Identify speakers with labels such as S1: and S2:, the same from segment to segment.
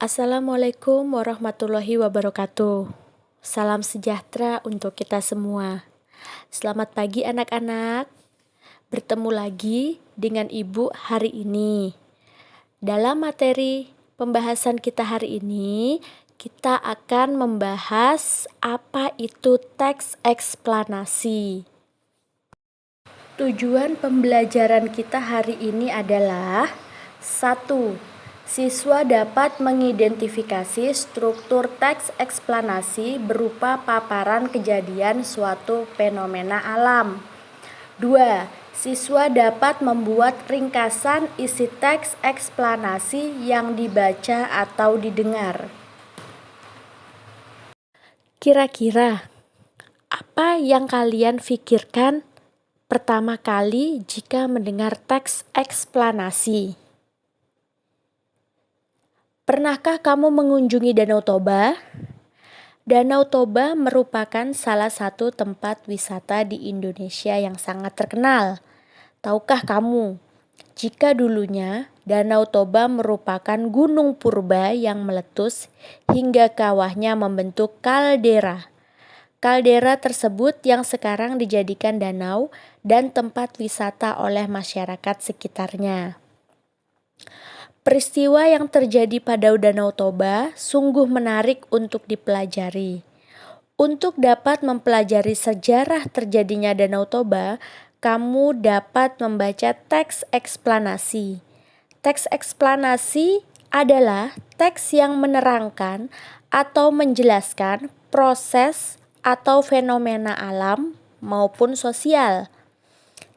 S1: Assalamualaikum warahmatullahi wabarakatuh. Salam sejahtera untuk kita semua. Selamat pagi anak-anak. Bertemu lagi dengan Ibu hari ini. Dalam materi pembahasan kita hari ini, kita akan membahas apa itu teks eksplanasi. Tujuan pembelajaran kita hari ini adalah 1. Siswa dapat mengidentifikasi struktur teks eksplanasi berupa paparan kejadian suatu fenomena alam. 2. Siswa dapat membuat ringkasan isi teks eksplanasi yang dibaca atau didengar. Kira-kira apa yang kalian pikirkan pertama kali jika mendengar teks eksplanasi? Pernahkah kamu mengunjungi Danau Toba? Danau Toba merupakan salah satu tempat wisata di Indonesia yang sangat terkenal. Tahukah kamu, jika dulunya Danau Toba merupakan gunung purba yang meletus hingga kawahnya membentuk kaldera. Kaldera tersebut yang sekarang dijadikan danau dan tempat wisata oleh masyarakat sekitarnya. Peristiwa yang terjadi pada Danau Toba sungguh menarik untuk dipelajari. Untuk dapat mempelajari sejarah terjadinya Danau Toba, kamu dapat membaca teks eksplanasi. Teks eksplanasi adalah teks yang menerangkan atau menjelaskan proses atau fenomena alam maupun sosial.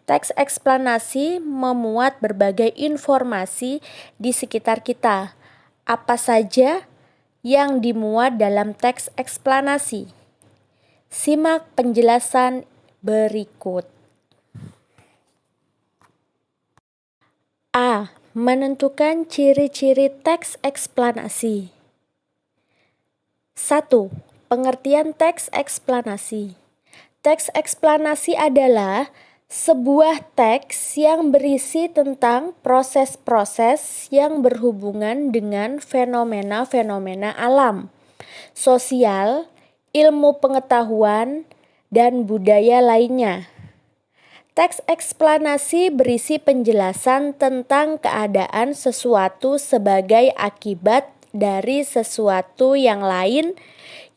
S1: Teks eksplanasi memuat berbagai informasi di sekitar kita. Apa saja yang dimuat dalam teks eksplanasi? Simak penjelasan berikut. A. Menentukan ciri-ciri teks eksplanasi. 1. Pengertian teks eksplanasi. Teks eksplanasi adalah sebuah teks yang berisi tentang proses-proses yang berhubungan dengan fenomena-fenomena alam, sosial, ilmu pengetahuan, dan budaya lainnya. Teks eksplanasi berisi penjelasan tentang keadaan sesuatu sebagai akibat dari sesuatu yang lain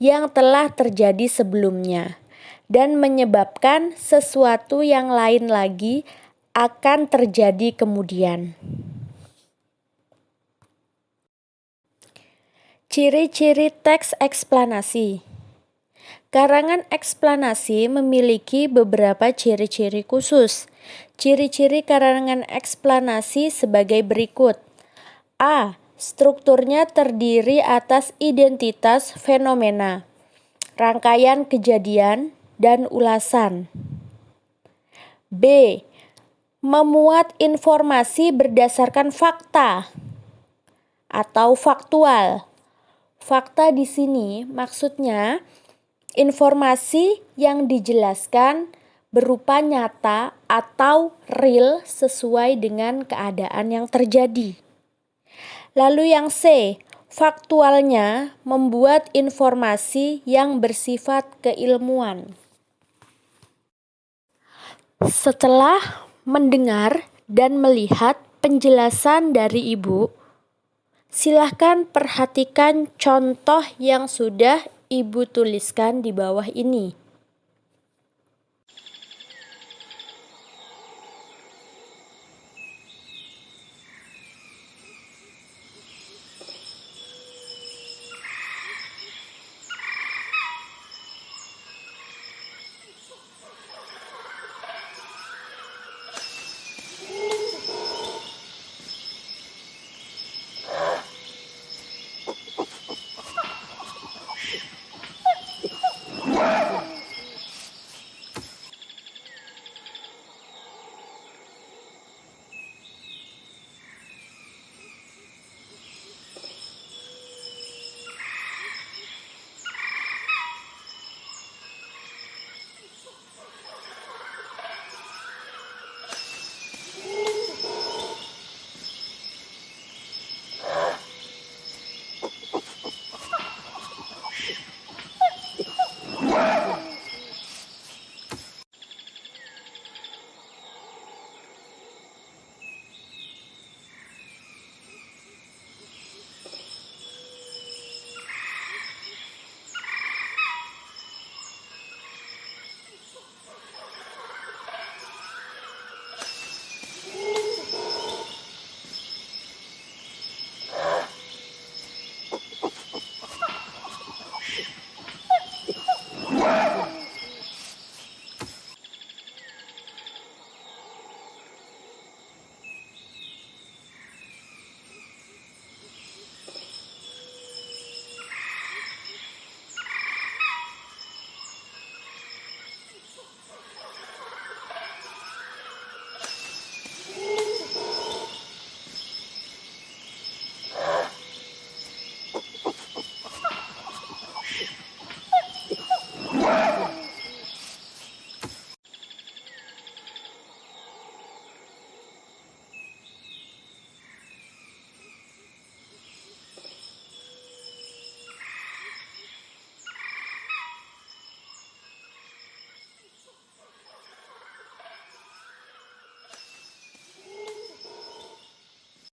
S1: yang telah terjadi sebelumnya, dan menyebabkan sesuatu yang lain lagi akan terjadi kemudian. Ciri-ciri teks eksplanasi. Karangan eksplanasi memiliki beberapa ciri-ciri khusus. Ciri-ciri karangan eksplanasi sebagai berikut. A. Strukturnya terdiri atas identitas fenomena, rangkaian kejadian, dan ulasan. B. Memuat informasi berdasarkan fakta atau faktual. Fakta di sini maksudnya informasi yang dijelaskan berupa nyata atau real sesuai dengan keadaan yang terjadi. Lalu yang C. Faktualnya membuat informasi yang bersifat keilmuan. Setelah mendengar dan melihat penjelasan dari Ibu, silahkan perhatikan contoh yang sudah Ibu tuliskan di bawah ini.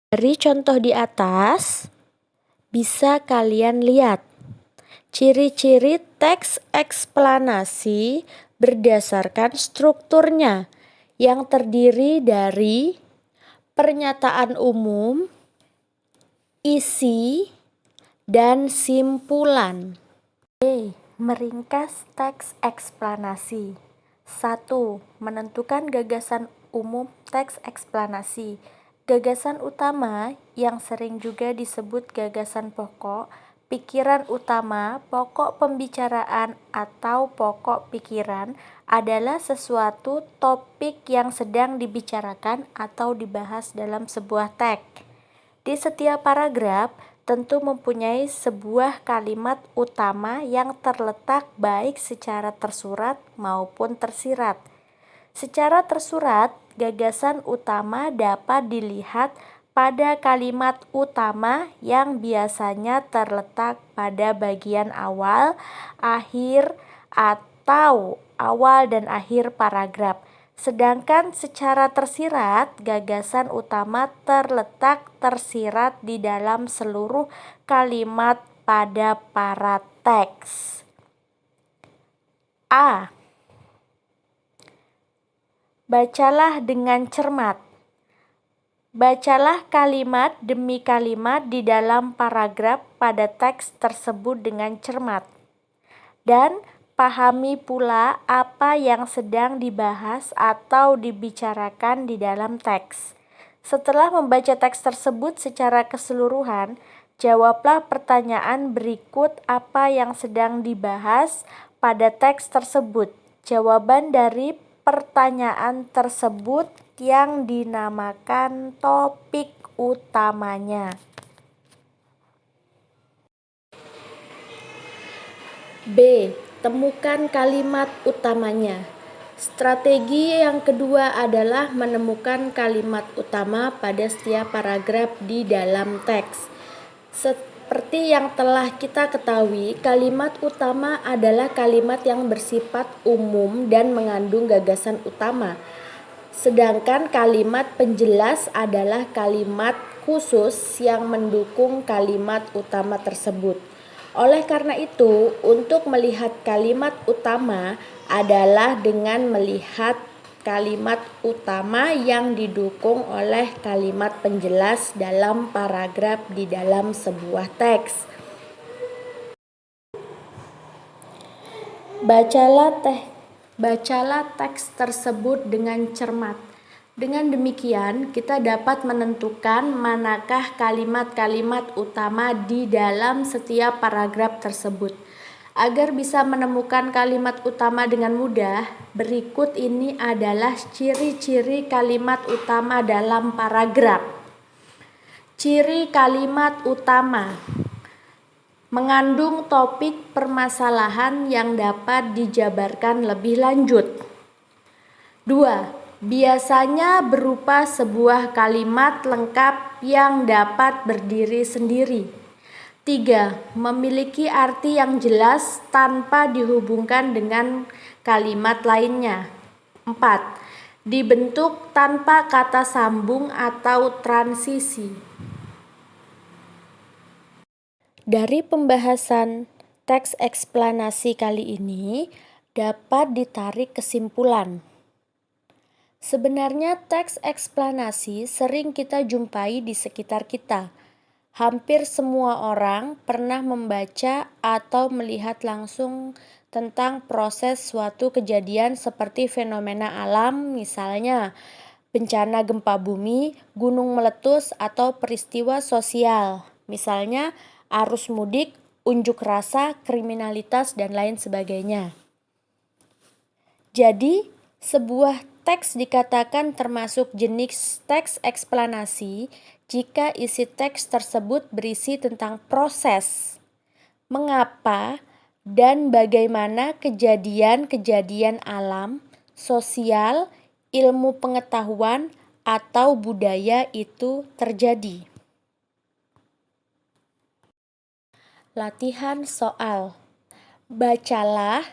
S1: Dari contoh di atas, bisa kalian lihat ciri-ciri teks eksplanasi berdasarkan strukturnya yang terdiri dari pernyataan umum, isi, dan simpulan. Meringkas teks eksplanasi. 1. Menentukan gagasan umum teks eksplanasi. Gagasan utama yang sering juga disebut gagasan pokok, pikiran utama, pokok pembicaraan atau pokok pikiran adalah sesuatu topik yang sedang dibicarakan atau dibahas dalam sebuah teks. Di setiap paragraf tentu mempunyai sebuah kalimat utama yang terletak baik secara tersurat maupun tersirat. Secara tersurat, gagasan utama dapat dilihat pada kalimat utama yang biasanya terletak pada bagian awal, akhir, atau awal dan akhir paragraf. Sedangkan secara tersirat, gagasan utama terletak tersirat di dalam seluruh kalimat pada para teks. A. Bacalah dengan cermat. Bacalah kalimat demi kalimat di dalam paragraf pada teks tersebut dengan cermat. Dan pahami pula apa yang sedang dibahas atau dibicarakan di dalam teks. Setelah membaca teks tersebut secara keseluruhan, jawablah pertanyaan berikut apa yang sedang dibahas pada teks tersebut. Jawaban dari pertanyaan tersebut yang dinamakan topik utamanya. B. Temukan kalimat utamanya. Strategi yang kedua adalah menemukan kalimat utama pada setiap paragraf di dalam teks. Seperti yang telah kita ketahui, kalimat utama adalah kalimat yang bersifat umum dan mengandung gagasan utama. Sedangkan kalimat penjelas adalah kalimat khusus yang mendukung kalimat utama tersebut. Oleh karena itu, untuk melihat kalimat utama adalah dengan melihat kalimat utama yang didukung oleh kalimat penjelas dalam paragraf di dalam sebuah teks. Bacalah teks tersebut dengan cermat. Dengan demikian, kita dapat menentukan manakah kalimat-kalimat utama di dalam setiap paragraf tersebut. Agar bisa menemukan kalimat utama dengan mudah, berikut ini adalah ciri-ciri kalimat utama dalam paragraf. Ciri kalimat utama: mengandung topik permasalahan yang dapat dijabarkan lebih lanjut. 2. Biasanya berupa sebuah kalimat lengkap yang dapat berdiri sendiri. 3. Memiliki arti yang jelas tanpa dihubungkan dengan kalimat lainnya. 4. Dibentuk tanpa kata sambung atau transisi. Dari pembahasan teks eksplanasi kali ini dapat ditarik kesimpulan. Sebenarnya teks eksplanasi sering kita jumpai di sekitar kita. Hampir semua orang pernah membaca atau melihat langsung tentang proses suatu kejadian seperti fenomena alam, misalnya bencana gempa bumi, gunung meletus, atau peristiwa sosial, misalnya arus mudik, unjuk rasa, kriminalitas, dan lain sebagainya. Jadi, sebuah teks dikatakan termasuk jenis teks eksplanasi jika isi teks tersebut berisi tentang proses, mengapa, dan bagaimana kejadian-kejadian alam, sosial, ilmu pengetahuan, atau budaya itu terjadi. Latihan soal. Bacalah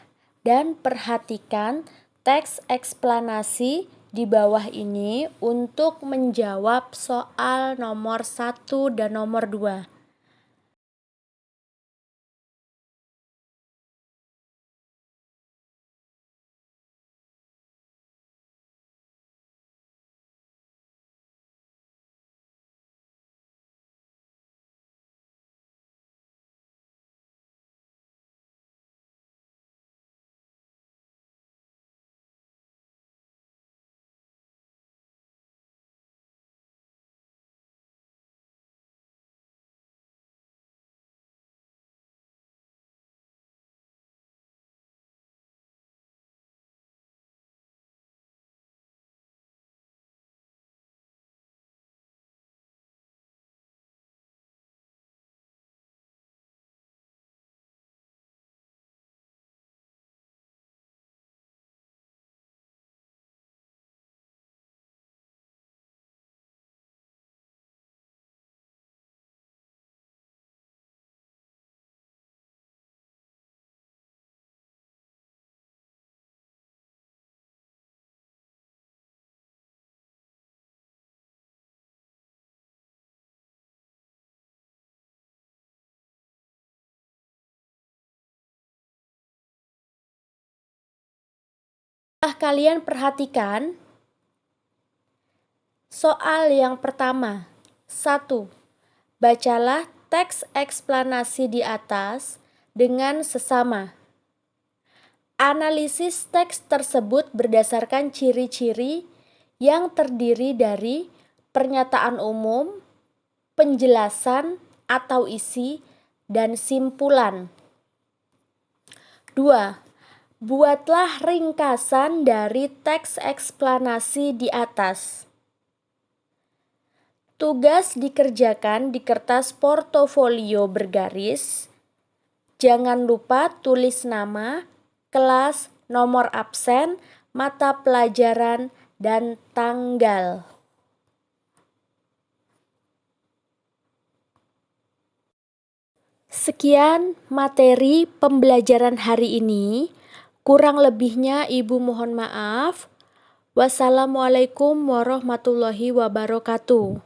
S1: dan perhatikan teks eksplanasi di bawah ini untuk menjawab soal nomor 1 dan nomor 2. Kalian perhatikan soal yang pertama. 1. Bacalah teks eksplanasi di atas dengan sesama. Analisis teks tersebut berdasarkan ciri-ciri yang terdiri dari pernyataan umum, penjelasan atau isi, dan simpulan. 2. Buatlah ringkasan dari teks eksplanasi di atas. Tugas dikerjakan di kertas portofolio bergaris. Jangan lupa tulis nama, kelas, nomor absen, mata pelajaran, dan tanggal. Sekian materi pembelajaran hari ini. Kurang lebihnya Ibu mohon maaf. Wassalamualaikum warahmatullahi wabarakatuh.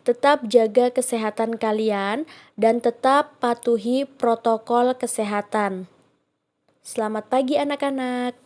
S1: Tetap jaga kesehatan kalian dan tetap patuhi protokol kesehatan. Selamat pagi anak-anak.